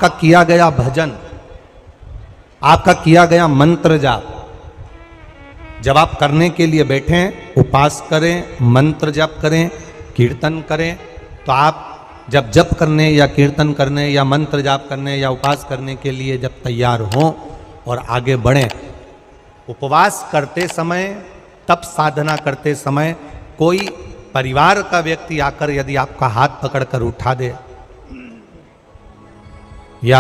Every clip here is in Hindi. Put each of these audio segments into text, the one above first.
आपका किया गया भजन, आपका किया गया मंत्र जाप, जब आप करने के लिए बैठें, उपास करें, मंत्र जप करें, कीर्तन करें, तो आप जब जप करने या कीर्तन करने या मंत्र जाप करने या उपास करने के लिए जब तैयार हों और आगे बढ़ें, उपवास करते समय, तप साधना करते समय कोई परिवार का व्यक्ति आकर यदि आपका हाथ पकड़कर उठा दे या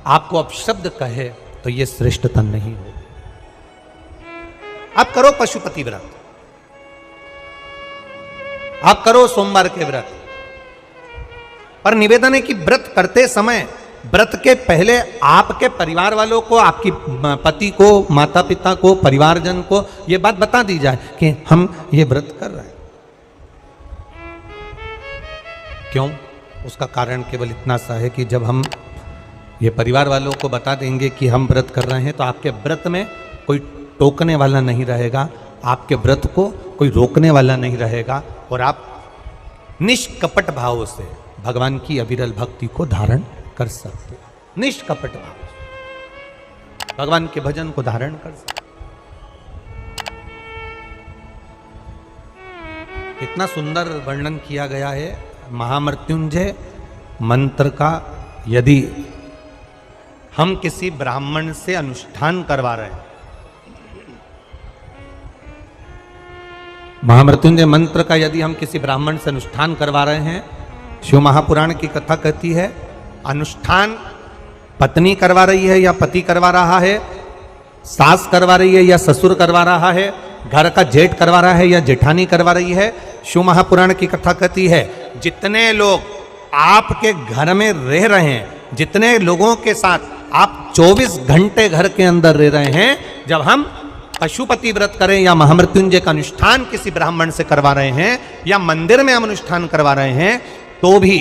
आपको अपशब्द कहे, तो यह श्रेष्ठतन नहीं हो। आप करो पशुपति व्रत, आप करो सोमवार के व्रत, पर निवेदन है कि व्रत करते समय, व्रत के पहले आपके परिवार वालों को, आपकी पति को, माता पिता को, परिवारजन को यह बात बता दी जाए कि हम ये व्रत कर रहे हैं। क्यों? उसका कारण केवल इतना सा है कि जब हम ये परिवार वालों को बता देंगे कि हम व्रत कर रहे हैं, तो आपके व्रत में कोई टोकने वाला नहीं रहेगा, आपके व्रत को कोई रोकने वाला नहीं रहेगा, और आप निष्कपट भाव से भगवान की अविरल भक्ति को धारण कर सकते हो। निष्कपट भाव से भगवान के भजन को धारण कर सकते। इतना सुंदर वर्णन किया गया है महामृत्युंजय मंत्र का। यदि हम किसी ब्राह्मण से अनुष्ठान करवा रहे हैं, महामृत्युंजय मंत्र का यदि हम किसी ब्राह्मण से अनुष्ठान करवा रहे हैं, शिव महापुराण की कथा कहती है, अनुष्ठान पत्नी करवा रही है या पति करवा रहा है, सास करवा रही है या ससुर करवा रहा है, घर का जेठ करवा रहा है या जेठानी करवा रही है। शिव महापुराण की कथा कहती है, जितने लोग आपके घर में रह रहे हैं, जितने लोगों के साथ आप 24 घंटे घर के अंदर रह रहे हैं, जब हम पशुपति व्रत करें या महामृत्युंजय का अनुष्ठान किसी ब्राह्मण से करवा रहे हैं या मंदिर में हम अनुष्ठान करवा रहे हैं, तो भी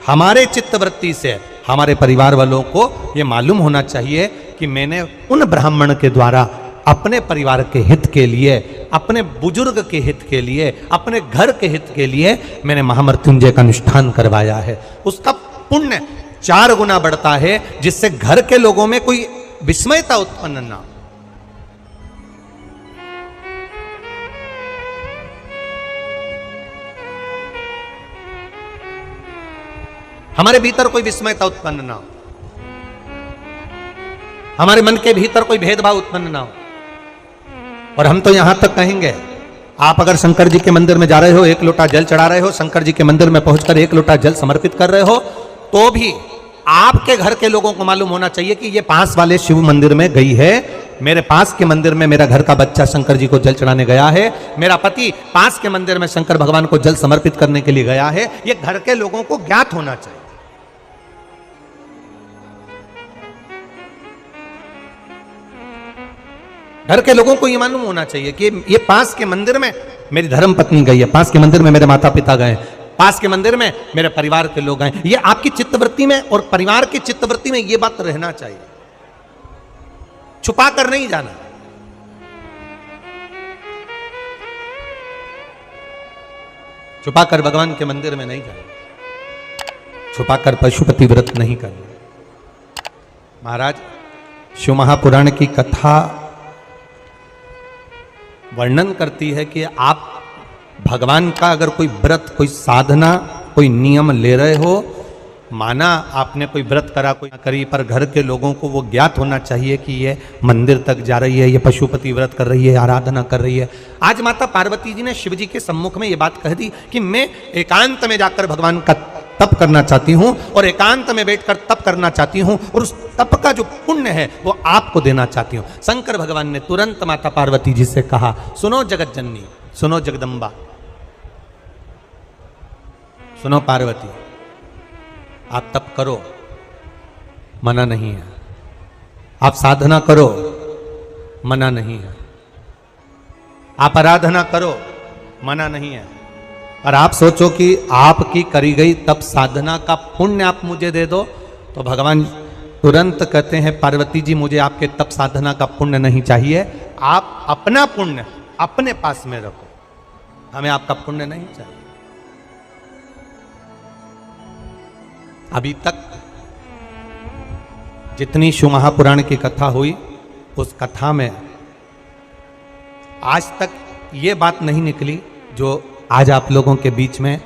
हमारे चित्तवृत्ति से हमारे परिवार वालों को यह मालूम होना चाहिए कि मैंने उन ब्राह्मण के द्वारा अपने परिवार के हित के लिए, अपने बुजुर्ग के हित के लिए, अपने घर के हित के लिए मैंने महामृत्युंजय का अनुष्ठान करवाया है। उसका पुण्य 4 गुना बढ़ता है, जिससे घर के लोगों में कोई विस्मयता उत्पन्न ना हो। हमारे भीतर कोई विस्मयता उत्पन्न ना हो, हमारे मन के भीतर कोई भेदभाव उत्पन्न ना हो। और हम तो यहां तक कहेंगे, आप अगर शंकर जी के मंदिर में जा रहे हो, 1 लोटा जल चढ़ा रहे हो, शंकर जी के मंदिर में पहुंचकर 1 लोटा जल समर्पित कर रहे हो, तो भी आपके घर के लोगों को मालूम होना चाहिए कि ये पास वाले शिव मंदिर में गई है, मेरे पास के मंदिर में मेरा घर का बच्चा शंकर जी को जल चढ़ाने गया है, मेरा पति पास के मंदिर में शंकर भगवान को जल समर्पित करने के लिए गया है। ये घर के लोगों को ज्ञात होना चाहिए। घर के लोगों को यह मालूम होना चाहिए कि ये पास के मंदिर में मेरी धर्म पत्नी गई है, पास के मंदिर में मेरे माता पिता गए, पास के मंदिर में मेरे परिवार के लोग गए। ये आपकी चित्तवृत्ति में और परिवार की चित्तवृत्ति में ये बात रहना चाहिए, छुपा कर नहीं जाना। छुपा कर भगवान के मंदिर में नहीं जाना, छुपा कर पशुपति व्रत नहीं करना। महाराज, शिव महापुराण की कथा वर्णन करती है कि आप भगवान का अगर कोई व्रत, कोई साधना, कोई नियम ले रहे हो, माना आपने कोई व्रत करा, कोई करी, पर घर के लोगों को वो ज्ञात होना चाहिए कि ये मंदिर तक जा रही है, ये पशुपति व्रत कर रही है, आराधना कर रही है। आज माता पार्वती जी ने शिव जी के सम्मुख में ये बात कह दी कि मैं एकांत में जाकर भगवान का तप करना चाहती हूं और एकांत में बैठकर तप करना चाहती हूं, और उस तप का जो पुण्य है वो आपको देना चाहती हूं। शंकर भगवान ने तुरंत माता पार्वती जी से कहा, सुनो जगत जननी, सुनो जगदम्बा, सुनो पार्वती, आप तप करो, मना नहीं है, आप साधना करो, मना नहीं है, आप आराधना करो, मना नहीं है, और आप सोचो कि आपकी करी गई तप साधना का पुण्य आप मुझे दे दो, तो भगवान तुरंत कहते हैं, पार्वती जी मुझे आपके तप साधना का पुण्य नहीं चाहिए, आप अपना पुण्य अपने पास में रखो, हमें आपका पुण्य नहीं चाहिए। अभी तक जितनी शिव महापुराण की कथा हुई, उस कथा में आज तक ये बात नहीं निकली जो आज आप लोगों के बीच में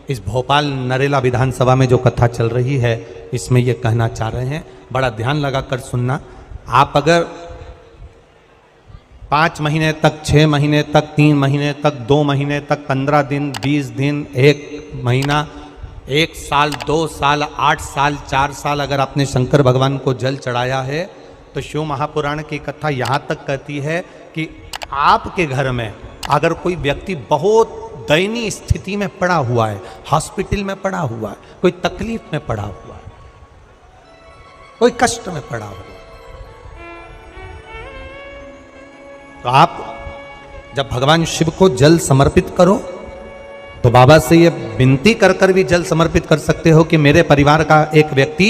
इस भोपाल नरेला विधानसभा में जो कथा चल रही है, इसमें ये कहना चाह रहे हैं। बड़ा ध्यान लगाकर सुनना। आप अगर 5 महीने तक, 6 महीने तक, 3 महीने तक, 2 महीने तक, 15 दिन, 20 दिन, 1 महीना, 1 साल, 2 साल, 8 साल, 4 साल अगर आपने शंकर भगवान को जल चढ़ाया है, तो शिव महापुराण की कथा यहाँ तक कहती है कि आपके घर में अगर कोई व्यक्ति बहुत दयनीय स्थिति में पड़ा हुआ है, हॉस्पिटल में पड़ा हुआ है, कोई तकलीफ में पड़ा हुआ है, कोई कष्ट में पड़ा हुआ है, तो आप जब भगवान शिव को जल समर्पित करो तो बाबा से ये विनती कर कर भी जल समर्पित कर सकते हो कि मेरे परिवार का एक व्यक्ति,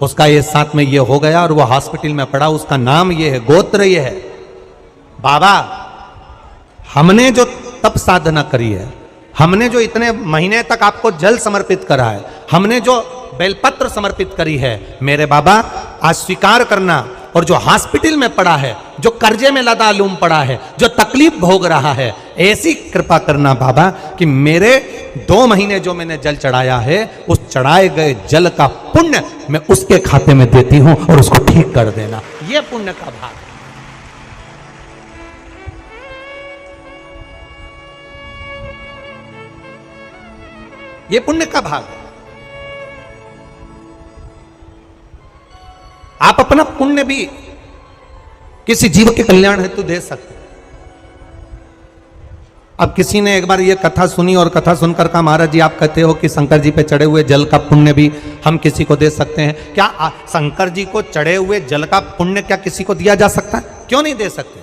उसका ये साथ में ये हो गया और वो हॉस्पिटल में पड़ा, उसका नाम ये है, गोत्र ये है। बाबा, हमने जो तप साधना करी है, हमने जो इतने महीने तक आपको जल समर्पित करा है, हमने जो बेलपत्र समर्पित करी है, मेरे बाबा आज स्वीकार करना। और जो हॉस्पिटल में पड़ा है, जो कर्जे में लदालूम पड़ा है, जो तकलीफ भोग रहा है, ऐसी कृपा करना बाबा कि मेरे 2 महीने जो मैंने जल चढ़ाया है, उस चढ़ाए गए जल का पुण्य मैं उसके खाते में देती हूं और उसको ठीक कर देना। यह पुण्य का भाग है। ये पुण्य का भाग है। आप अपना पुण्य भी किसी जीव के कल्याण हेतु दे सकते हैं। अब किसी ने एक बार ये कथा सुनी और कथा सुनकर कहा, महाराज जी आप कहते हो कि शंकर जी पे चढ़े हुए जल का पुण्य भी हम किसी को दे सकते हैं क्या? शंकर जी को चढ़े हुए जल का पुण्य क्या किसी को दिया जा सकता है? क्यों नहीं दे सकते?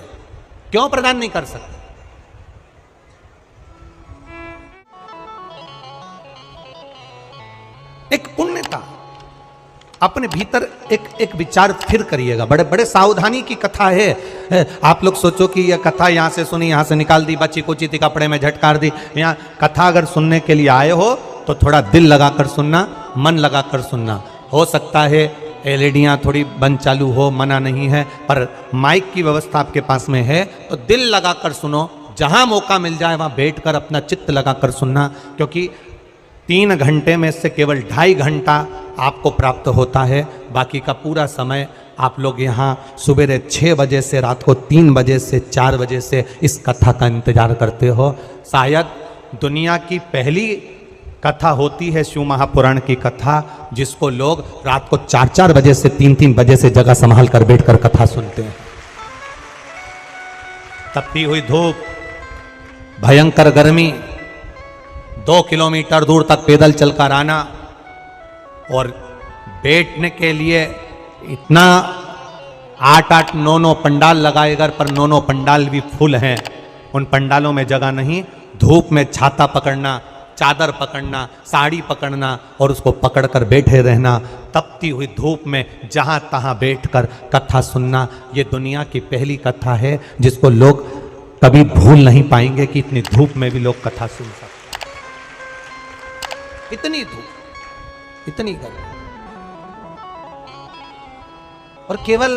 क्यों प्रदान नहीं कर सकते? एक पुण्यता अपने भीतर एक विचार फिर करिएगा। बड़े बड़े सावधानी की कथा है। आप लोग सोचो कि यह कथा यहां से सुनी, यहां से निकाल दी, बच्ची कुची थी कपड़े में झटकार दी। यहाँ कथा अगर सुनने के लिए आए हो तो थोड़ा दिल लगाकर सुनना, मन लगाकर सुनना। हो सकता है एलईडियाँ थोड़ी बंद चालू हो, मना नहीं है, पर माइक की व्यवस्था आपके पास में है तो दिल लगाकर सुनो। जहां मौका मिल जाए वहां बैठकर अपना चित्त लगाकर सुनना, क्योंकि 3 घंटे में से केवल 2.5 घंटा आपको प्राप्त होता है। बाकी का पूरा समय आप लोग यहाँ सुबह 6 बजे से रात को 3 बजे से 4 बजे से इस कथा का इंतजार करते हो। शायद दुनिया की पहली कथा होती है शिव महापुराण की कथा, जिसको लोग रात को 4-4 बजे से 3-3 बजे से जगह संभाल कर बैठकर कथा सुनते हैं। तपती हुई धूप, भयंकर गर्मी, 2 किलोमीटर दूर तक पैदल चलकर आना और बैठने के लिए इतना 8-8, 9-9 पंडाल लगाए गए, पर 9-9 पंडाल भी फुल हैं। उन पंडालों में जगह नहीं। धूप में छाता पकड़ना, चादर पकड़ना, साड़ी पकड़ना और उसको पकड़कर बैठे रहना। तपती हुई धूप में जहां तहां बैठकर कथा सुनना, ये दुनिया की पहली कथा है जिसको लोग कभी भूल नहीं पाएंगे कि इतनी धूप में भी लोग कथा सुन सकते। इतनी धूप, इतनी गर्मी, और केवल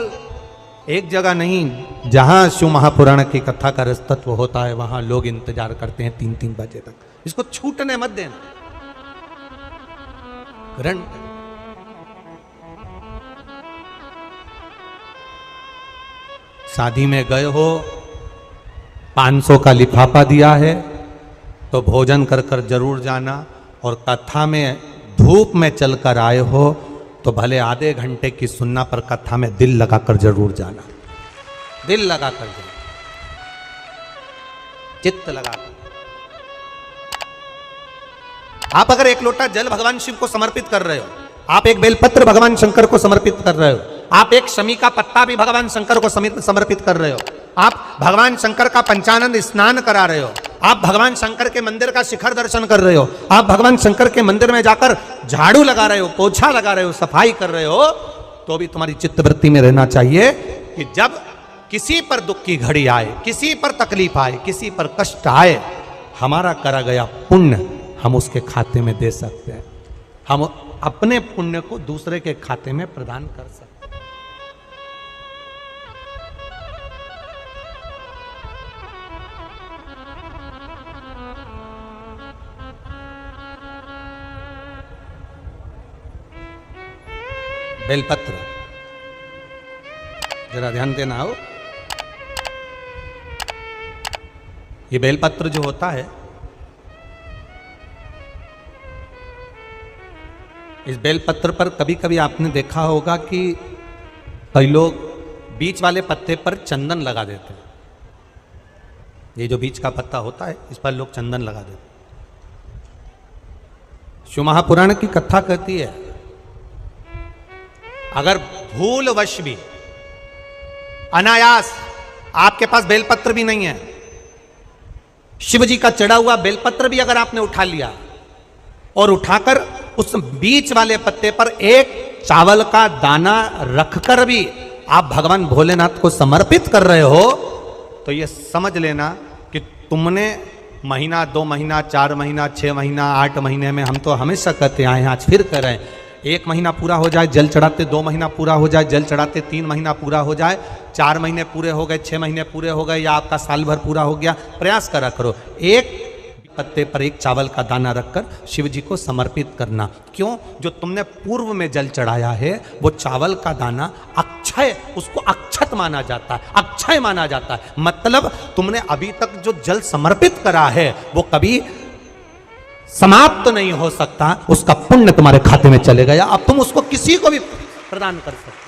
एक जगह नहीं, जहां शिव महापुराण की कथा का रसतत्व होता है वहां लोग इंतजार करते हैं 3-3 बजे तक। इसको छूटने मत देना। ग्रहण शादी में गए हो, 500 का लिफाफा दिया है तो भोजन कर कर जरूर जाना। और कथा में धूप में चलकर आए हो तो भले आधे घंटे की सुनना, पर कथा में दिल लगाकर जरूर जाना। दिल लगाकर जाना, चित्त लगाकर। आप अगर 1 लोटा जल भगवान शिव को समर्पित कर रहे हो, आप एक बेलपत्र भगवान शंकर को समर्पित कर रहे हो, आप एक शमी का पत्ता भी भगवान शंकर को समर्पित कर रहे हो, आप भगवान शंकर का पंचानंद स्नान करा रहे हो, आप भगवान शंकर के मंदिर का शिखर दर्शन कर रहे हो, आप भगवान शंकर के मंदिर में जाकर झाड़ू लगा रहे हो, पोछा लगा रहे हो, सफाई कर रहे हो, तो भी तुम्हारी चित्तवृत्ति में रहना चाहिए कि जब किसी पर दुख की घड़ी आए, किसी पर तकलीफ आए, किसी पर कष्ट आए, हमारा करा गया पुण्य हम उसके खाते में दे सकते हैं। हम अपने पुण्य को दूसरे के खाते में प्रदान कर सकते हैं। बेलपत्र, जरा ध्यान देना हो। ये बेलपत्र जो होता है, इस बेलपत्र पर कभी कभी आपने देखा होगा कि कई लोग बीच वाले पत्ते पर चंदन लगा देते हैं। ये जो बीच का पत्ता होता है, इस पर लोग चंदन लगा देते हैं। शिव महापुराण की कथा कहती है, अगर भूलवश भी अनायास आपके पास बेलपत्र भी नहीं है, शिव जी का चढ़ा हुआ बेलपत्र भी अगर आपने उठा लिया और उठाकर उस बीच वाले पत्ते पर एक चावल का दाना रखकर भी आप भगवान भोलेनाथ को समर्पित कर रहे हो, तो ये समझ लेना कि तुमने महीना, 2 महीना, 4 महीना, 6 महीना, 8 महीने में, हम तो हमेशा कहते आए हैं, आज फिर कर रहे हैं, 1 महीना पूरा हो जाए जल चढ़ाते, 2 महीना पूरा हो जाए जल चढ़ाते, 3 महीना पूरा हो जाए, 4 महीने पूरे हो गए, 6 महीने पूरे हो गए, या आपका साल भर पूरा हो गया, प्रयास करा करो एक पत्ते पर एक चावल का दाना रखकर शिव जी को समर्पित करना। क्यों? जो तुमने पूर्व में जल चढ़ाया है वो चावल का दाना अक्षय, उसको अक्षत माना जाता है, अक्षय माना जाता है। मतलब तुमने अभी तक जो जल समर्पित करा है वो कभी समाप्त तो नहीं हो सकता, उसका पुण्य तुम्हारे खाते में चले गया, अब तुम उसको किसी को भी प्रदान कर सकते।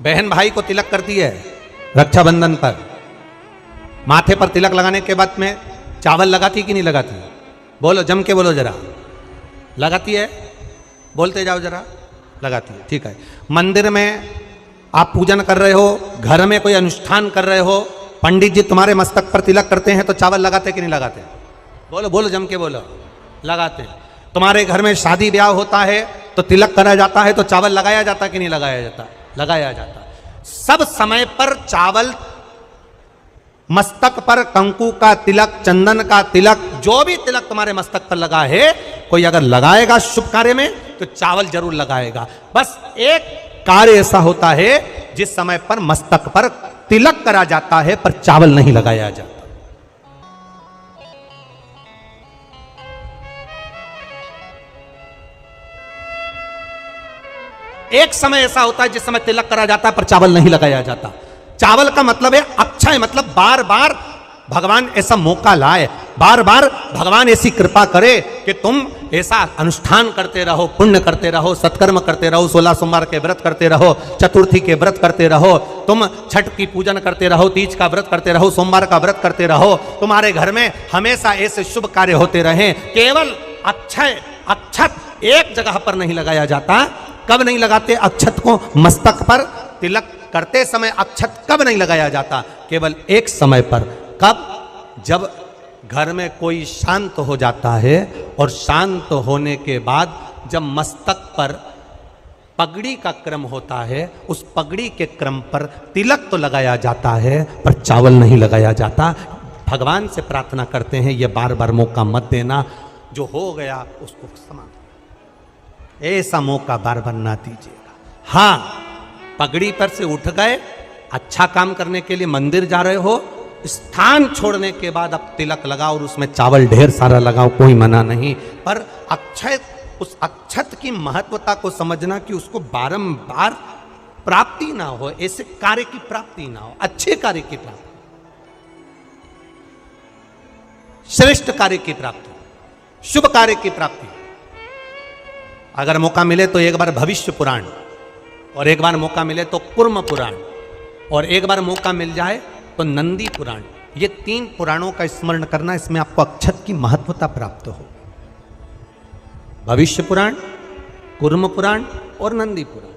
बहन भाई को तिलक करती है रक्षाबंधन पर, माथे पर तिलक लगाने के बाद में चावल लगाती कि नहीं लगाती? बोलो, जम के बोलो जरा। लगाती है? बोलते जाओ जरा। लगाती है, ठीक है। मंदिर में आप पूजन कर रहे हो, घर में कोई अनुष्ठान कर रहे हो, पंडित जी तुम्हारे मस्तक पर तिलक करते हैं तो चावल लगाते कि नहीं लगाते? बोलो बोलो, जम के बोलो। लगाते हैं। तुम्हारे घर में शादी ब्याह होता है तो तिलक करा जाता है तो चावल लगाया जाता कि नहीं लगाया जाता? लगाया जाता। सब समय पर चावल, मस्तक पर कंकु का तिलक, चंदन का तिलक, जो भी तिलक तुम्हारे मस्तक पर लगा है, कोई अगर लगाएगा शुभ कार्य में तो चावल जरूर लगाएगा। बस एक कार्य ऐसा होता है जिस समय पर मस्तक पर तिलक करा जाता है पर चावल नहीं लगाया जाता। एक समय ऐसा होता है जिस समय तिलक करा जाता है पर चावल नहीं लगाया जाता। चावल का मतलब है अक्षय, मतलब बार बार भगवान ऐसा मौका लाए, बार बार भगवान ऐसी कृपा करे कि तुम ऐसा अनुष्ठान करते रहो, पुण्य करते रहो, सत्कर्म करते रहो, 16 सोमवार के व्रत करते रहो, चतुर्थी के व्रत करते रहो, तुम छठ की पूजन करते रहो, तीज का व्रत करते रहो, सोमवार का व्रत करते रहो, तुम्हारे घर में हमेशा ऐसे शुभ कार्य होते रहे। केवल अक्षय, अक्षत एक जगह पर नहीं लगाया जाता। कब नहीं लगाते अक्षत को? मस्तक पर तिलक करते समय अक्षत कब नहीं लगाया जाता? केवल एक समय पर। कब? जब घर में कोई शांत हो जाता है और शांत होने के बाद जब मस्तक पर पगड़ी का क्रम होता है, उस पगड़ी के क्रम पर तिलक तो लगाया जाता है पर चावल नहीं लगाया जाता। भगवान से प्रार्थना करते हैं ये बार बार मौका मत देना, जो हो गया उसको समाप्त, ऐसा मौका बार बार ना दीजिएगा। हाँ, पगड़ी पर से उठ गए, अच्छा काम करने के लिए मंदिर जा रहे हो, स्थान छोड़ने के बाद अब तिलक लगाओ और उसमें चावल ढेर सारा लगाओ, कोई मना नहीं। पर अक्षय, उस अक्षत की महत्वता को समझना कि उसको बारंबार प्राप्ति ना हो, ऐसे कार्य की प्राप्ति ना हो, अच्छे कार्य की प्राप्ति, श्रेष्ठ कार्य की प्राप्ति, शुभ कार्य की प्राप्ति। अगर मौका मिले तो एक बार भविष्य पुराण, और एक बार मौका मिले तो कुर्म पुराण, और एक बार मौका मिल जाए तो नंदी पुराण, ये 3 पुराणों का स्मरण करना, इसमें आपको अक्षत की महत्वता प्राप्त हो। भविष्य पुराण, कुर्म पुराण और नंदी पुराण,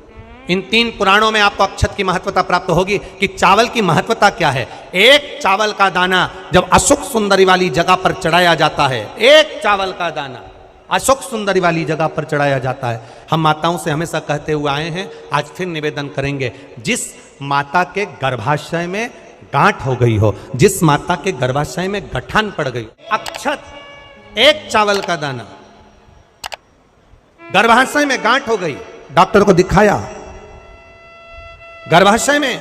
इन 3 पुराणों में आपको अक्षत की महत्वता प्राप्त होगी कि चावल की महत्वता क्या है। एक चावल का दाना जब अशोक सुंदरी वाली जगह पर चढ़ाया जाता है, एक चावल का दाना अशोक सुंदरी वाली जगह पर चढ़ाया जाता है। हम माताओं से हमेशा कहते हुए आए हैं, आज फिर निवेदन करेंगे, जिस माता के गर्भाशय में गांठ हो गई हो, जिस माता के गर्भाशय में गठान पड़ गई, अक्षत, एक चावल का दाना, गर्भाशय में गांठ हो गई, डॉक्टर को दिखाया, गर्भाशय में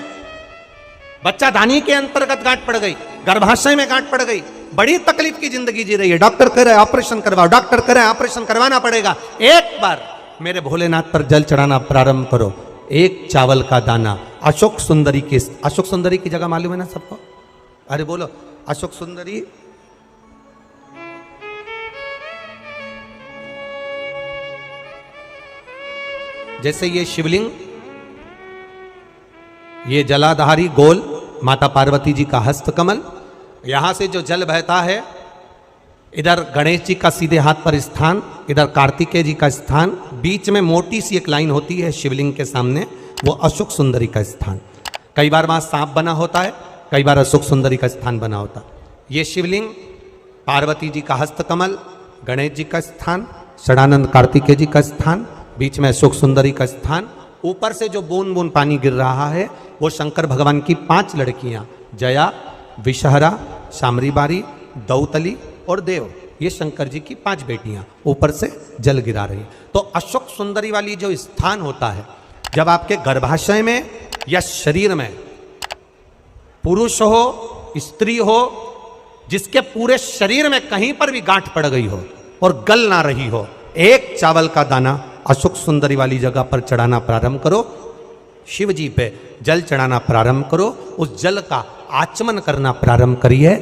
बच्चा दानी के अंतर्गत गांठ पड़ गई, गर्भाशय में गांठ पड़ गई, बड़ी तकलीफ की जिंदगी जी रही है, डॉक्टर कह रहे हैं ऑपरेशन करवाओ, डॉक्टर कह रहे हैं ऑपरेशन करवाना पड़ेगा। एक बार मेरे भोलेनाथ पर जल चढ़ाना प्रारंभ करो। एक चावल का दाना अशोक सुंदरी की, अशोक सुंदरी की जगह मालूम है ना सबको? अरे बोलो अशोक सुंदरी। जैसे ये शिवलिंग, ये जलाधारी गोल माता पार्वती जी का हस्तकमल, यहां से जो जल बहता है, इधर गणेश जी का सीधे हाथ पर स्थान, इधर कार्तिकेय जी का स्थान, बीच में मोटी सी एक लाइन होती है शिवलिंग के सामने, वो अशोक सुंदरी का स्थान। कई बार वहां सांप बना होता है, कई बार अशोक सुंदरी का स्थान बना होता है। ये शिवलिंग, पार्वती जी का हस्तकमल, गणेश जी का स्थान, षडानंद कार्तिकेय जी का स्थान, बीच में अशोक सुंदरी का स्थान। ऊपर से जो बूंद बूंद पानी गिर रहा है वो शंकर भगवान की 5 लड़कियां, जया, विषहरा, शामरीबारी, दौतली और देव, ये शंकर जी की 5 बेटियां ऊपर से जल गिरा रही। तो अशोक सुंदरी वाली जो स्थान होता है, जब आपके गर्भाशय में या शरीर में पुरुष हो, स्त्री हो, जिसके पूरे शरीर में कहीं पर भी गांठ पड़ गई हो और गल ना रही हो, एक चावल का दाना अशोक सुंदरी वाली जगह पर चढ़ाना प्रारंभ करो। शिव जी पे जल चढ़ाना प्रारंभ करो, उस जल का आचमन करना प्रारंभ करिए।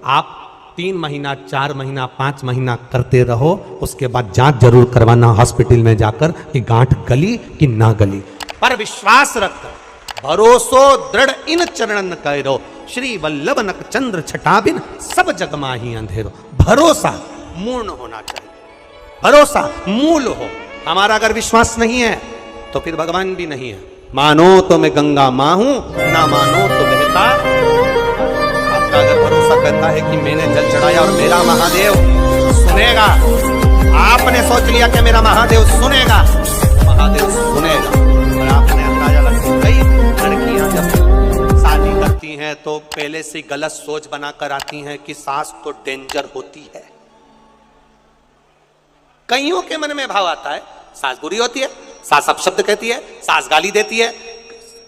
आप 3 महीना, 4 महीना, 5 महीना करते रहो, उसके बाद जांच जरूर करवाना हॉस्पिटल में जाकर कि गांठ गली कि ना गली। पर विश्वास रख, भरोसो दृढ़ इन चरणन करो, श्री वल्लभ नक चंद्र छटाबिन सब जग माही अंधेरो। भरोसा मूर्ण होना चाहिए, भरोसा मूल हो। हमारा अगर विश्वास नहीं है तो फिर भगवान भी नहीं है। मानो तो मैं गंगा मां हूं, ना मानो तो बहता। आपका अगर भरोसा कहता है कि मैंने जल चढ़ाया और मेरा महादेव सुनेगा, आपने सोच लिया कि मेरा महादेव सुनेगा, महादेव सुनेगा। और आपने अंदाजा लगा, कई लड़कियां जब शादी करती हैं तो पहले से गलत सोच बनाकर आती हैं कि सास तो डेंजर होती है। कईयों के मन में भाव आता है सास बुरी होती है, सास अपशब्द कहती है, सास गाली देती है।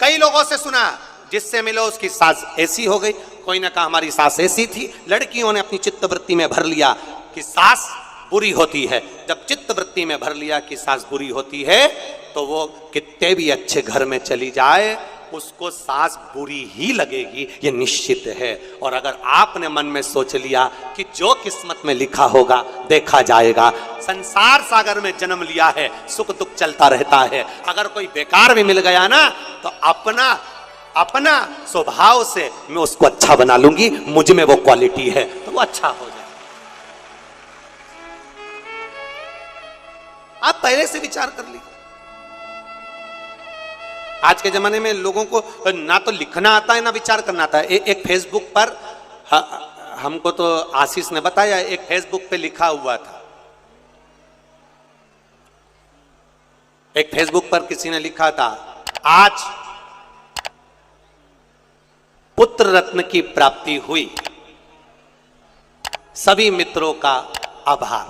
कई लोगों से सुना, जिससे मिलो उसकी सास ऐसी हो गई, कोई ने कहा हमारी सास ऐसी थी। लड़कियों ने अपनी चित्तवृत्ति में भर लिया कि सास बुरी होती है। जब चित्तवृत्ति में भर लिया कि सास बुरी होती है तो वो कितने भी अच्छे घर में चली जाए उसको सास बुरी ही लगेगी, ये निश्चित है। और अगर आपने मन में सोच लिया कि जो किस्मत में लिखा होगा देखा जाएगा, संसार सागर में जन्म लिया है, सुख दुख चलता रहता है। अगर कोई बेकार भी मिल गया ना तो अपना स्वभाव से मैं उसको अच्छा बना लूंगी, मुझ में वो क्वालिटी है तो वो अच्छा हो जाए। आप पहले से विचार कर लीजिए। आज के जमाने में लोगों को ना तो लिखना आता है ना विचार करना आता है। एक फेसबुक पर हमको तो आशीष ने बताया, एक फेसबुक पे लिखा हुआ था, एक फेसबुक पर किसी ने लिखा था, आज पुत्र रत्न की प्राप्ति हुई, सभी मित्रों का आभार।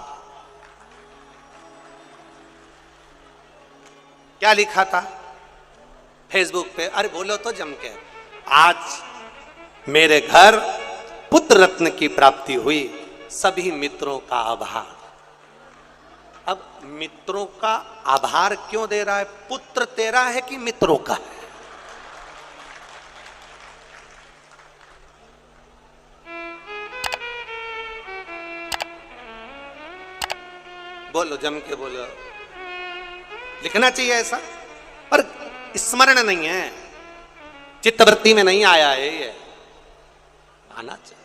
क्या लिखा था फेसबुक पे? अरे बोलो तो जम के, आज मेरे घर पुत्र रत्न की प्राप्ति हुई, सभी मित्रों का आभार। अब मित्रों का आभार क्यों दे रहा है? पुत्र तेरा है कि मित्रों का है? बोलो जम के बोलो। लिखना चाहिए ऐसा, पर स्मरण नहीं है, चित्तवृत्ति में नहीं आया है, ये आना चाहिए।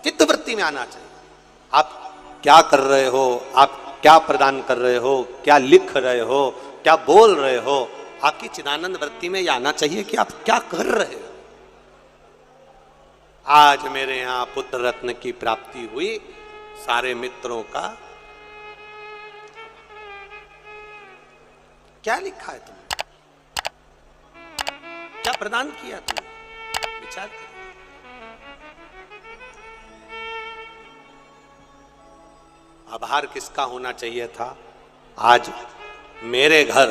चित्तवृत्ति में आना चाहिए। आप क्या कर रहे हो, आप क्या प्रदान कर रहे हो, क्या लिख रहे हो, क्या बोल रहे हो, आपकी चिदानंद वृत्ति में यह आना चाहिए कि आप क्या कर रहे हो। आज मेरे यहां पुत्र रत्न की प्राप्ति हुई, सारे मित्रों का। क्या लिखा है तुमने, क्या प्रदान किया तुमने, विचार करो। आभार किसका होना चाहिए था? आज मेरे घर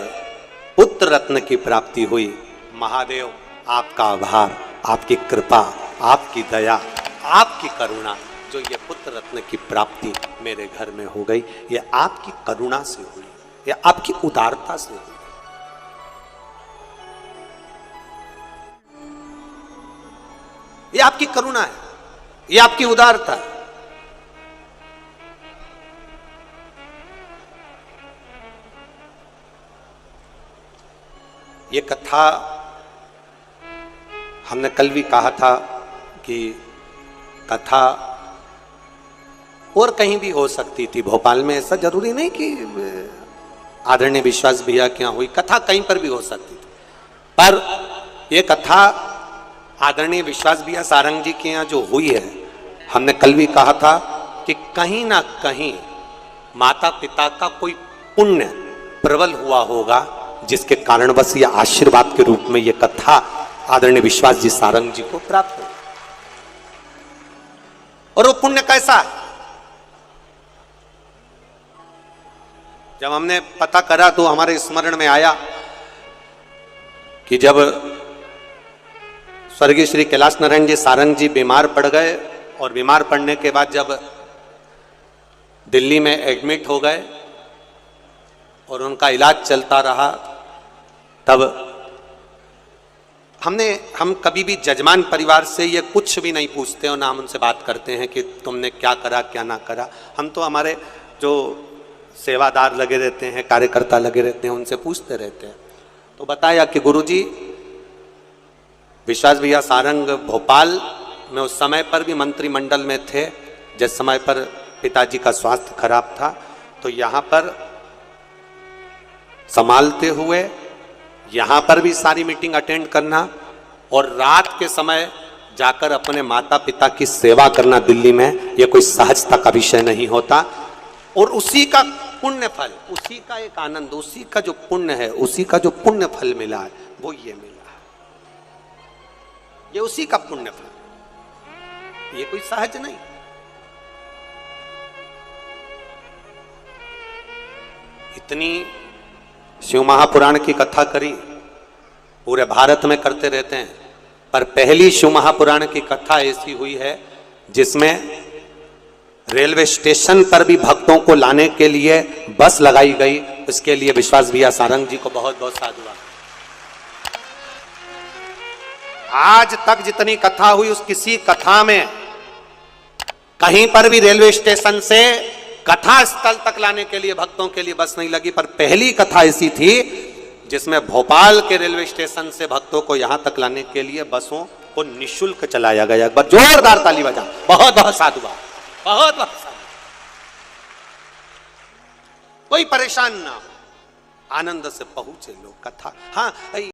पुत्र रत्न की प्राप्ति हुई। महादेव आपका आभार, आपकी कृपा, आपकी दया, आपकी करुणा, जो ये पुत्र रत्न की प्राप्ति मेरे घर में हो गई, ये आपकी करुणा से हुई, ये आपकी उदारता से हुई। ये आपकी करुणा है, ये आपकी उदारता है। ये कथा हमने कल भी कहा था कि कथा और कहीं भी हो सकती थी, भोपाल में ऐसा जरूरी नहीं कि आदरणीय विश्वास भैया के यहाँ हुई, कथा कहीं पर भी हो सकती थी। पर यह कथा आदरणीय विश्वास भैया सारंग जी के यहाँ जो हुई है, हमने कल भी कहा था कि कहीं ना कहीं माता पिता का कोई पुण्य प्रबल हुआ होगा, जिसके कारणवश यह आशीर्वाद के रूप में यह कथा आदरणीय विश्वास जी सारंग जी को प्राप्त हो। और वो पुण्य कैसा है? जब हमने पता करा तो हमारे स्मरण में आया कि जब स्वर्गीय श्री कैलाश नारायण जी सारंग जी बीमार पड़ गए, और बीमार पड़ने के बाद जब दिल्ली में एडमिट हो गए और उनका इलाज चलता रहा, तब हम कभी भी जजमान परिवार से ये कुछ भी नहीं पूछते और ना हम उनसे बात करते हैं कि तुमने क्या करा क्या ना करा। हम तो हमारे जो सेवादार लगे रहते हैं, कार्यकर्ता लगे रहते हैं, उनसे पूछते रहते हैं। तो बताया कि गुरुजी विश्वास भैया सारंग भोपाल में उस समय पर भी मंत्रिमंडल में थे, जिस समय पर पिताजी का स्वास्थ्य खराब था, तो यहाँ पर संभालते हुए यहाँ पर भी सारी मीटिंग अटेंड करना और रात के समय जाकर अपने माता पिता की सेवा करना दिल्ली में, यह कोई सहजता का विषय नहीं होता। और उसी का पुण्य फल, उसी का एक आनंद, उसी का जो पुण्य है, उसी का जो पुण्य फल मिला है, वो ये मिला है, ये उसी का पुण्य फल, ये कोई सहज नहीं। इतनी शिव महापुराण की कथा करी, पूरे भारत में करते रहते हैं, पर पहली शिव महापुराण की कथा ऐसी हुई है जिसमें रेलवे स्टेशन पर भी भक्तों को लाने के लिए बस लगाई गई। इसके लिए विश्वास भैया सारंग जी को बहुत बहुत साधुवाद। आज तक जितनी कथा हुई, उस किसी कथा में कहीं पर भी रेलवे स्टेशन से कथा स्थल तक लाने के लिए भक्तों के लिए बस नहीं लगी। पर पहली कथा ऐसी थी जिसमें भोपाल के रेलवे स्टेशन से भक्तों को यहां तक लाने के लिए बसों को निःशुल्क चलाया गया। एक बार जोरदार ताली बजा, बहुत बहुत साधुवाद, बहुत बहुत साधुवाद। कोई परेशान ना हो, आनंद से पहुंचे लोग कथा। हाँ,